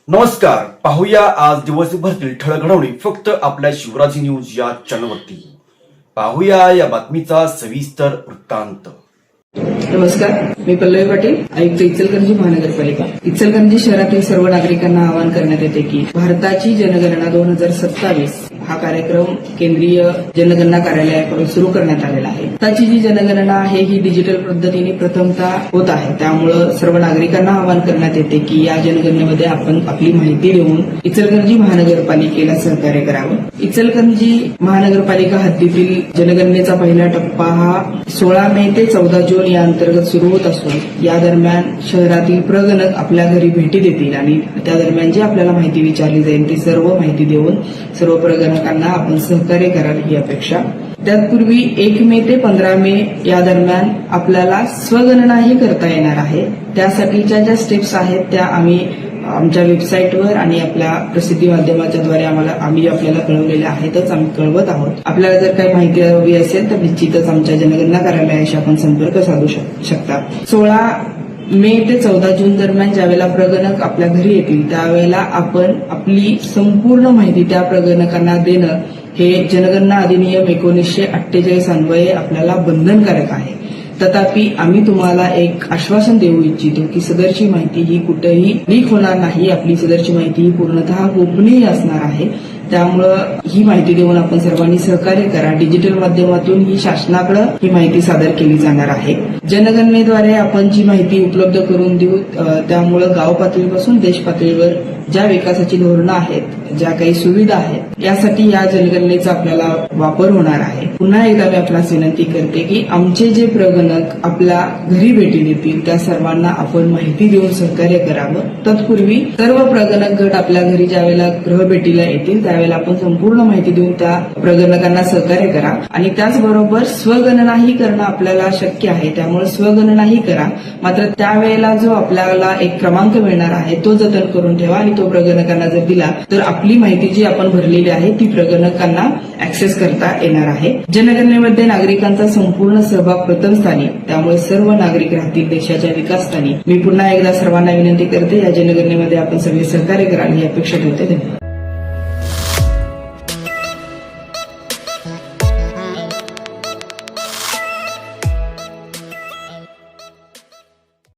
नमस्कार, पाहूया आज दिवसभरातील ठळक घडामोडी फक्त आपल्या शिवराजी न्यूज या चॅनलवरती. पाहूया या बातमीचा सविस्तर वृत्तांत. नमस्कार, मी पल्लवी पाटील, आयुक्त इचलकरंजी महानगरपालिका. इचलकरंजी शहरातील सर्व नागरिकांना आवाहन करण्यात येते की भारताची जनगणना 2027 हा कार्यक्रम केंद्रीय जनगणना कार्यालयाकडून सुरू करण्यात आलेला आहे. आताची जी जनगणना आहे ही डिजिटल पद्धतीने प्रथमतः होत आहे. त्यामुळे सर्व नागरिकांना आवाहन करण्यात येते की या जनगणनेमध्ये आपण आपली माहिती देऊन इचलकरंजी महानगरपालिकेला सहकार्य करावं. इचलकरंजी महानगरपालिका हद्दीतील जनगणनेचा पहिला टप्पा हा 16 मे ते 14 जून या अंतर्गत सुरू होत असून या दरम्यान शहरातील प्रगणक आपल्या घरी भेटी देतील आणि त्या दरम्यान जी आपल्याला माहिती विचारली जाईल ती सर्व माहिती देऊन सर्व प्रगणकांना आपण सहकार्य कराल ही अपेक्षा. त्यापूर्वी 1 मे ते 15 मे या दरम्यान आपल्याला स्वगणनाही करता येणार आहे. त्यासाठीच्या ज्या स्टेप्स आहेत त्या आम्ही आमच्या वेबसाईटवर आणि आपल्या प्रसिद्धी माध्यमाच्याद्वारे आम्ही आपल्याला कळवलेल्या आहेतच, आम्ही कळवत आहोत. आपल्याला जर काही माहिती हवी असेल तर निश्चितच आमच्या जनगणना कार्यालयाशी आपण संपर्क साधू शकता. 16 मे ते 14 जून दरम्यान ज्यावेळेला प्रगणक आपल्या घरी येतील त्यावेळेला आपण आपली संपूर्ण माहिती त्या प्रगणकांना देणं हे जनगणना अधिनियम 1948 अन्वये आपल्याला बंधनकारक आहे. तथापि आम्ही तुम्हाला एक आश्वासन देऊ इच्छितो की सदरची माहिती ही कुठेही लीक होणार नाही. आपली सदरची माहिती ही पूर्णतः गोपनीय असणार आहे. त्यामुळं ही माहिती देऊन आपण सर्वांनी सहकार्य करा. डिजिटल माध्यमातून ही शासनाकडे ही माहिती सादर केली जाणार आहे. जनगणनेद्वारे आपण जी माहिती उपलब्ध करून देऊ त्यामुळं गाव पातळीपासून देश पातळीवर ज्या विकासाची धोरणं आहेत, ज्या काही सुविधा आहेत यासाठी या जनगणनेचा आपल्याला वापर होणार आहे. पुन्हा एकदा मी आपल्यास विनंती करते की आमचे जे प्रगणक आपल्या घरी भेटी देतील त्या सर्वांना आपण माहिती देऊन सहकार्य करावं. तत्पूर्वी सर्व प्रगणक गट आपल्या घरी ज्यावेळेला गृहभेटीला येतील त्यावेळेला आपण संपूर्ण माहिती देऊन त्या प्रगणकांना सहकार्य करा आणि त्याचबरोबर स्वगणनाही करणं आपल्याला शक्य आहे. त्यामुळे स्वगणनाही करा. मात्र त्यावेळेला जो आपल्याला एक क्रमांक मिळणार आहे तो जतन करून ठेवा आणि तो प्रगणकांना जर दिला तर आपली माहिती जी आपण भरलेली आहे ती प्रगणकांना ऍक्सेस करता येणार आहे. जनगणनेमध्ये नागरिकांचा संपूर्ण सहभाग प्रथम स्थानी, त्यामुळे सर्व नागरिक राहतील देशाच्या विकासस्थानी. मी पुन्हा एकदा सर्वांना विनंती करते या जनगणनेमध्ये आपण सगळे सहकार्य कराल ही अपेक्षा ठेवते. धन्यवाद.